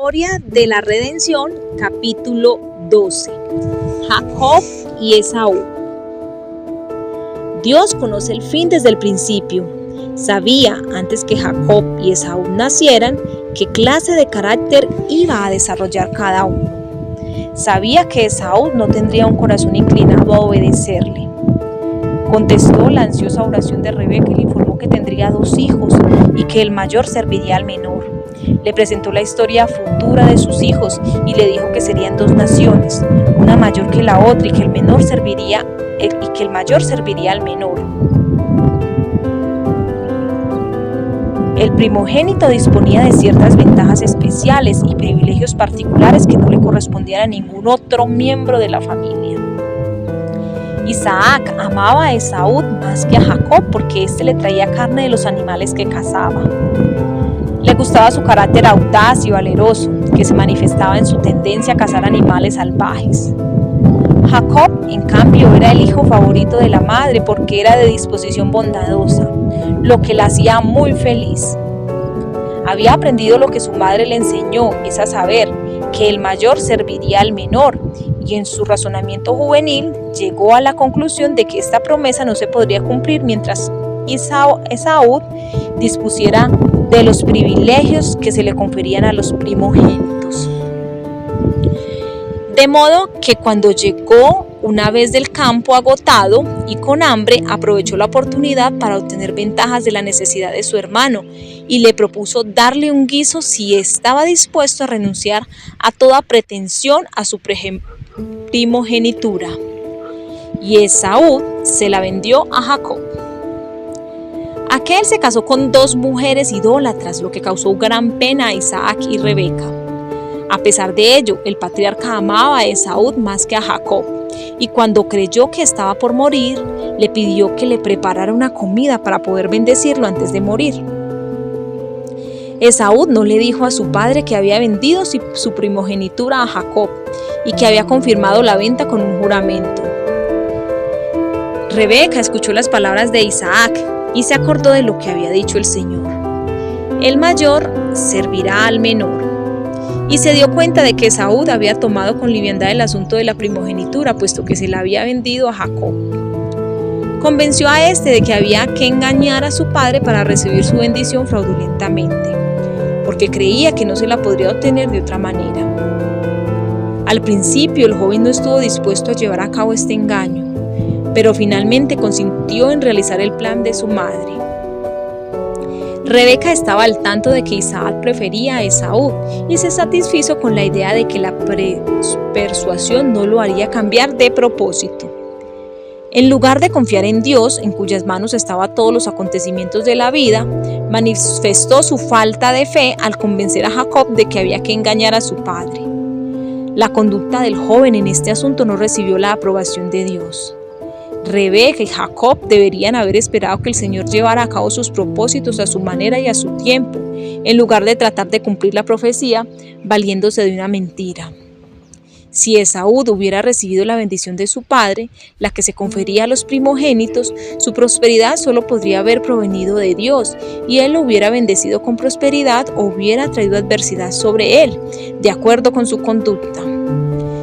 Historia de la Redención, capítulo 12. Jacob y Esaú. Dios conoce el fin desde el principio. Sabía antes que Jacob y Esaú nacieran qué clase de carácter iba a desarrollar cada uno. Sabía que Esaú no tendría un corazón inclinado a obedecerle. Contestó la ansiosa oración de Rebeca y le informó que tendría 2 hijos y que el mayor serviría al menor. Le presentó la historia futura de sus hijos y le dijo que serían 2 naciones, una mayor que la otra, y que el mayor serviría al menor. El primogénito disponía de ciertas ventajas especiales y privilegios particulares que no le correspondían a ningún otro miembro de la familia. Isaac amaba a Esaú más que a Jacob porque éste le traía carne de los animales que cazaba. Le gustaba su carácter audaz y valeroso, que se manifestaba en su tendencia a cazar animales salvajes. Jacob, en cambio, era el hijo favorito de la madre porque era de disposición bondadosa, lo que la hacía muy feliz. Había aprendido lo que su madre le enseñó, es a saber, que el mayor serviría al menor, y en su razonamiento juvenil llegó a la conclusión de que esta promesa no se podría cumplir mientras Esaú dispusiera de los privilegios que se le conferían a los primogénitos. De modo que cuando llegó una vez del campo agotado y con hambre, aprovechó la oportunidad para obtener ventajas de la necesidad de su hermano y le propuso darle un guiso si estaba dispuesto a renunciar a toda pretensión a su primogenitura. Y Esaú se la vendió a Jacob. Aquel se casó con 2 mujeres idólatras, lo que causó gran pena a Isaac y Rebeca. A pesar de ello, el patriarca amaba a Esaú más que a Jacob, y cuando creyó que estaba por morir, le pidió que le preparara una comida para poder bendecirlo antes de morir. Esaú no le dijo a su padre que había vendido su primogenitura a Jacob y que había confirmado la venta con un juramento. Rebeca escuchó las palabras de Isaac y se acordó de lo que había dicho el Señor: el mayor servirá al menor. Y se dio cuenta de que Esaú había tomado con liviandad el asunto de la primogenitura, puesto que se la había vendido a Jacob. Convenció a este de que había que engañar a su padre para recibir su bendición fraudulentamente, porque creía que no se la podría obtener de otra manera. Al principio el joven no estuvo dispuesto a llevar a cabo este engaño, pero finalmente consintió en realizar el plan de su madre. Rebeca estaba al tanto de que Isaac prefería a Esaú y se satisfizo con la idea de que la persuasión no lo haría cambiar de propósito. En lugar de confiar en Dios, en cuyas manos estaban todos los acontecimientos de la vida, manifestó su falta de fe al convencer a Jacob de que había que engañar a su padre. La conducta del joven en este asunto no recibió la aprobación de Dios. Rebeca y Jacob deberían haber esperado que el Señor llevara a cabo sus propósitos a su manera y a su tiempo, en lugar de tratar de cumplir la profecía valiéndose de una mentira. Si Esaú hubiera recibido la bendición de su padre, la que se confería a los primogénitos, su prosperidad solo podría haber provenido de Dios, y él lo hubiera bendecido con prosperidad o hubiera traído adversidad sobre él, de acuerdo con su conducta.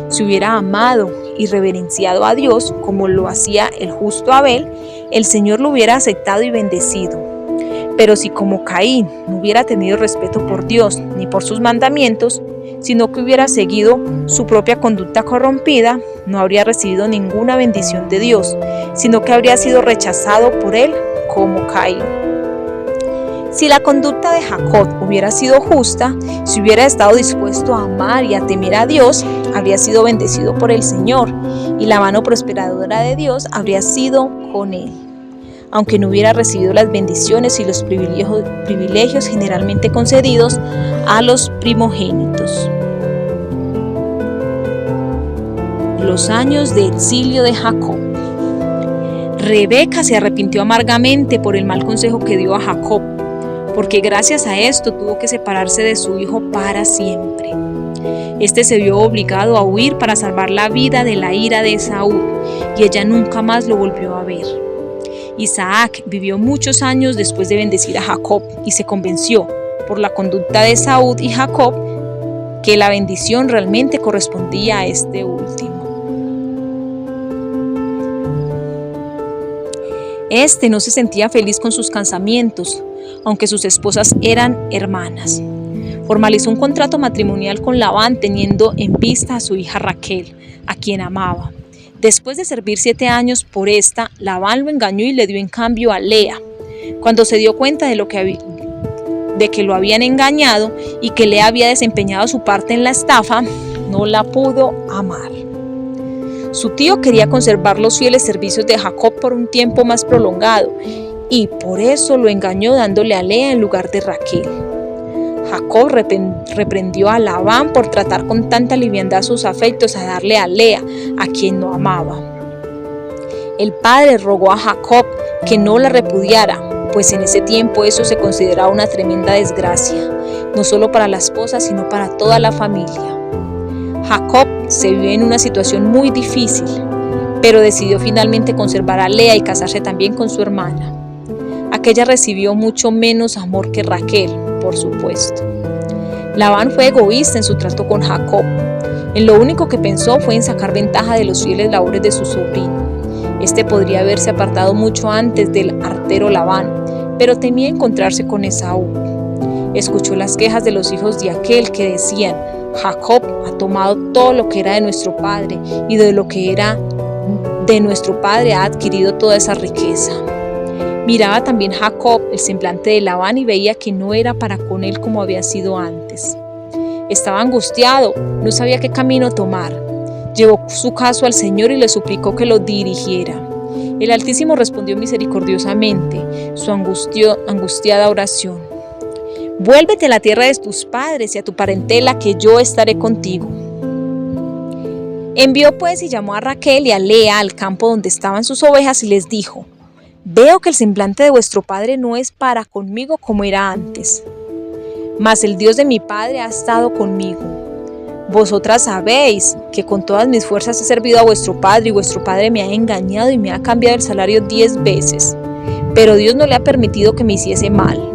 Si hubiera amado y reverenciado a Dios como lo hacía el justo Abel, el Señor lo hubiera aceptado y bendecido. Pero si como Caín no hubiera tenido respeto por Dios ni por sus mandamientos, sino que hubiera seguido su propia conducta corrompida, no habría recibido ninguna bendición de Dios, sino que habría sido rechazado por él como Caín. Si la conducta de Jacob hubiera sido justa, si hubiera estado dispuesto a amar y a temer a Dios, habría sido bendecido por el Señor, y la mano prosperadora de Dios habría sido con él, aunque no hubiera recibido las bendiciones y los privilegios generalmente concedidos a los primogénitos. Los años de exilio de Jacob. Rebeca se arrepintió amargamente por el mal consejo que dio a Jacob, porque gracias a esto tuvo que separarse de su hijo para siempre. Este se vio obligado a huir para salvar la vida de la ira de Esaú, y ella nunca más lo volvió a ver. Isaac vivió muchos años después de bendecir a Jacob y se convenció, por la conducta de Esaú y Jacob, que la bendición realmente correspondía a este último. Este no se sentía feliz con sus casamientos, aunque sus esposas eran hermanas. Formalizó un contrato matrimonial con Labán teniendo en vista a su hija Raquel, a quien amaba. Después de servir 7 años por esta, Labán lo engañó y le dio en cambio a Lea. Cuando se dio cuenta de que lo habían engañado y que Lea había desempeñado su parte en la estafa, no la pudo amar. Su tío quería conservar los fieles servicios de Jacob por un tiempo más prolongado y por eso lo engañó dándole a Lea en lugar de Raquel. Jacob reprendió a Labán por tratar con tanta liviandad sus afectos a darle a Lea, a quien no amaba. El padre rogó a Jacob que no la repudiara, pues en ese tiempo eso se consideraba una tremenda desgracia, no solo para la esposa, sino para toda la familia. Jacob se vio en una situación muy difícil, pero decidió finalmente conservar a Lea y casarse también con su hermana. Aquella recibió mucho menos amor que Raquel, por supuesto. Labán fue egoísta en su trato con Jacob. En lo único que pensó fue en sacar ventaja de los fieles labores de su sobrino. Este podría haberse apartado mucho antes del artero Labán, pero temía encontrarse con Esaú. Escuchó las quejas de los hijos de aquel que decían: Jacob ha tomado todo lo que era de nuestro padre y de lo que era de nuestro padre ha adquirido toda esa riqueza. Miraba también Jacob el semblante de Labán y veía que no era para con él como había sido antes. Estaba angustiado, no sabía qué camino tomar. Llevó su caso al Señor y le suplicó que lo dirigiera. El Altísimo respondió misericordiosamente su angustiada oración. Vuélvete a la tierra de tus padres y a tu parentela, que yo estaré contigo. Envió pues y llamó a Raquel y a Lea al campo donde estaban sus ovejas y les dijo: Veo que el semblante de vuestro padre no es para conmigo como era antes, mas el Dios de mi padre ha estado conmigo. Vosotras sabéis que con todas mis fuerzas he servido a vuestro padre y vuestro padre me ha engañado y me ha cambiado el salario 10 veces, pero Dios no le ha permitido que me hiciese mal.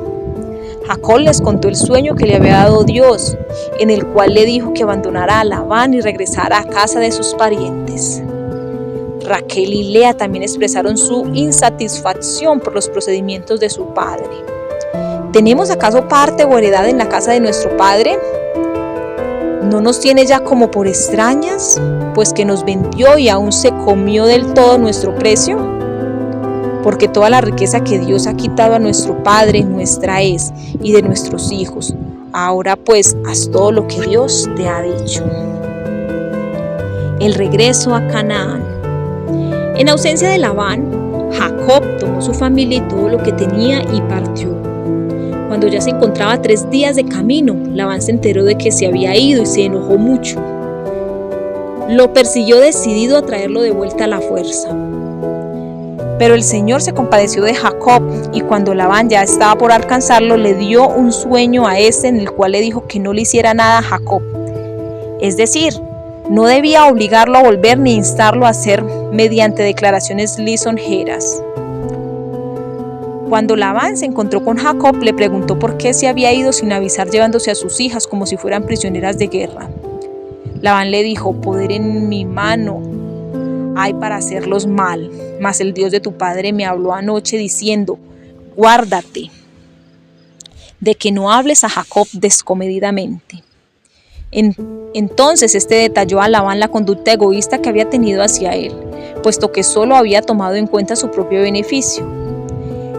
Jacob les contó el sueño que le había dado Dios, en el cual le dijo que abandonara a Labán y regresara a casa de sus parientes. Raquel y Lea también expresaron su insatisfacción por los procedimientos de su padre. ¿Tenemos acaso parte o heredad en la casa de nuestro padre? ¿No nos tiene ya como por extrañas, pues que nos vendió y aún se comió del todo nuestro precio? Porque toda la riqueza que Dios ha quitado a nuestro padre nuestra es, y de nuestros hijos. Ahora pues haz todo lo que Dios te ha dicho. El regreso a Canaán. En ausencia de Labán, Jacob tomó su familia y todo lo que tenía y partió. Cuando ya se encontraba a 3 días de camino, Labán se enteró de que se había ido y se enojó mucho. Lo persiguió decidido a traerlo de vuelta a la fuerza. Pero el Señor se compadeció de Jacob y cuando Labán ya estaba por alcanzarlo, le dio un sueño a este en el cual le dijo que no le hiciera nada a Jacob. Es decir, no debía obligarlo a volver ni instarlo a hacer mediante declaraciones lisonjeras. Cuando Labán se encontró con Jacob, le preguntó por qué se había ido sin avisar llevándose a sus hijas como si fueran prisioneras de guerra. Labán le dijo: poder en mi mano hay para hacerlos mal, mas el Dios de tu padre me habló anoche diciendo: guárdate de que no hables a Jacob descomedidamente. Entonces este detalló a Labán la conducta egoísta que había tenido hacia él, puesto que solo había tomado en cuenta su propio beneficio.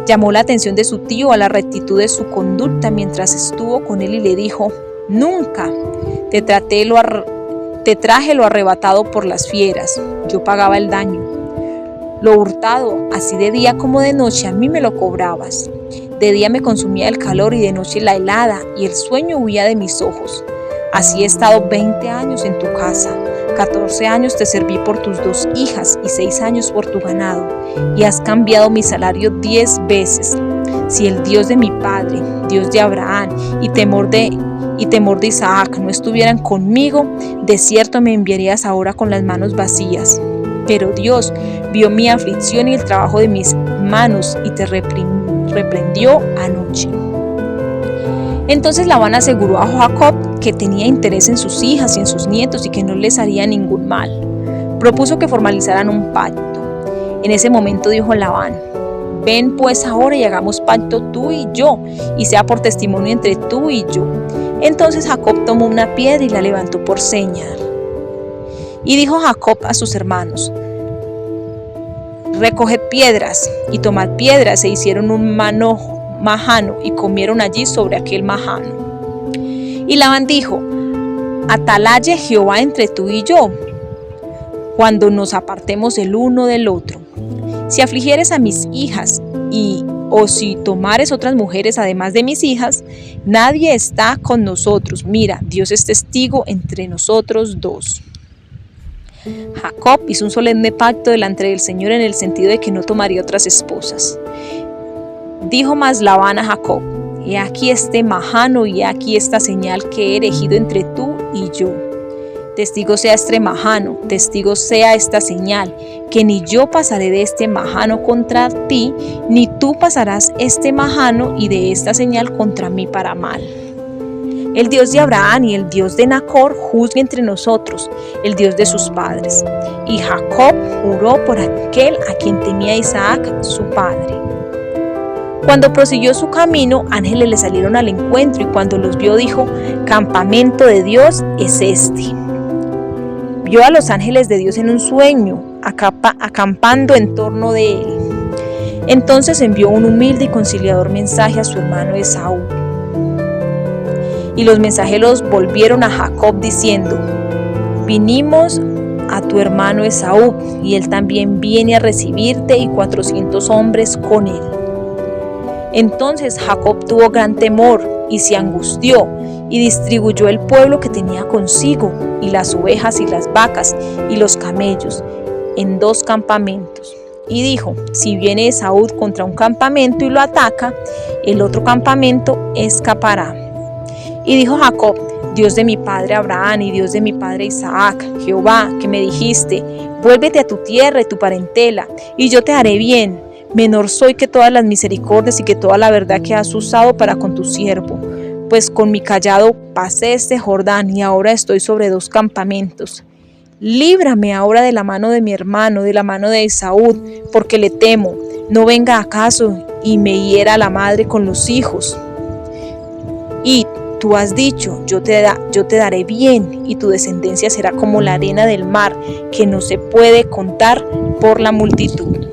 Llamó la atención de su tío a la rectitud de su conducta mientras estuvo con él y le dijo: nunca te traje lo arrebatado por las fieras, yo pagaba el daño. Lo hurtado, así de día como de noche, a mí me lo cobrabas. De día me consumía el calor y de noche la helada, y el sueño huía de mis ojos. Así he estado 20 años en tu casa, 14 años te serví por tus 2 hijas y 6 años por tu ganado, y has cambiado mi salario 10 veces. Si el Dios de mi padre, Dios de Abraham y temor de Isaac no estuvieran conmigo, de cierto me enviarías ahora con las manos vacías. Pero Dios vio mi aflicción y el trabajo de mis manos y te reprendió anoche. Entonces Labán aseguró a Jacob que tenía interés en sus hijas y en sus nietos y que no les haría ningún mal. Propuso que formalizaran un pacto. En ese momento dijo Labán: ven pues ahora y hagamos pacto tú y yo, y sea por testimonio entre tú y yo. Entonces Jacob tomó una piedra y la levantó por señal. Y dijo Jacob a sus hermanos: recoged piedras, y tomad piedras, e hicieron un majano, y comieron allí sobre aquel majano. Y Labán dijo: atalaye Jehová entre tú y yo, cuando nos apartemos el uno del otro. Si afligieres a mis hijas, o si tomares otras mujeres además de mis hijas, nadie está con nosotros. Mira, Dios es testigo entre nosotros dos. Jacob hizo un solemne pacto delante del Señor en el sentido de que no tomaría otras esposas. Dijo más Labán a Jacob: he aquí este majano y he aquí esta señal que he elegido entre tú y yo. Testigo sea este majano, testigo sea esta señal, que ni yo pasaré de este majano contra ti, ni tú pasarás este majano y de esta señal contra mí para mal. El Dios de Abraham y el Dios de Nacor juzgue entre nosotros, el Dios de sus padres. Y Jacob juró por aquel a quien temía Isaac, su padre. Cuando prosiguió su camino, ángeles le salieron al encuentro, y cuando los vio dijo: campamento de Dios es este. Vio a los ángeles de Dios en un sueño, acampando en torno de él. Entonces envió un humilde y conciliador mensaje a su hermano Esaú. Y los mensajeros volvieron a Jacob diciendo: vinimos a tu hermano Esaú, y él también viene a recibirte, y 400 hombres con él. Entonces Jacob tuvo gran temor y se angustió, y distribuyó el pueblo que tenía consigo, y las ovejas y las vacas y los camellos, en 2 campamentos. Y dijo: si viene Esaú contra un campamento y lo ataca, el otro campamento escapará. Y dijo Jacob: Dios de mi padre Abraham y Dios de mi padre Isaac, Jehová, que me dijiste: vuélvete a tu tierra y tu parentela, y yo te haré bien. Menor soy que todas las misericordias y que toda la verdad que has usado para con tu siervo. Pues con mi cayado pasé este Jordán, y ahora estoy sobre 2 campamentos. Líbrame ahora de la mano de mi hermano, de la mano de Esaú, porque le temo. No venga acaso y me hiera la madre con los hijos. Y tú has dicho: yo te daré bien, y tu descendencia será como la arena del mar, que no se puede contar por la multitud.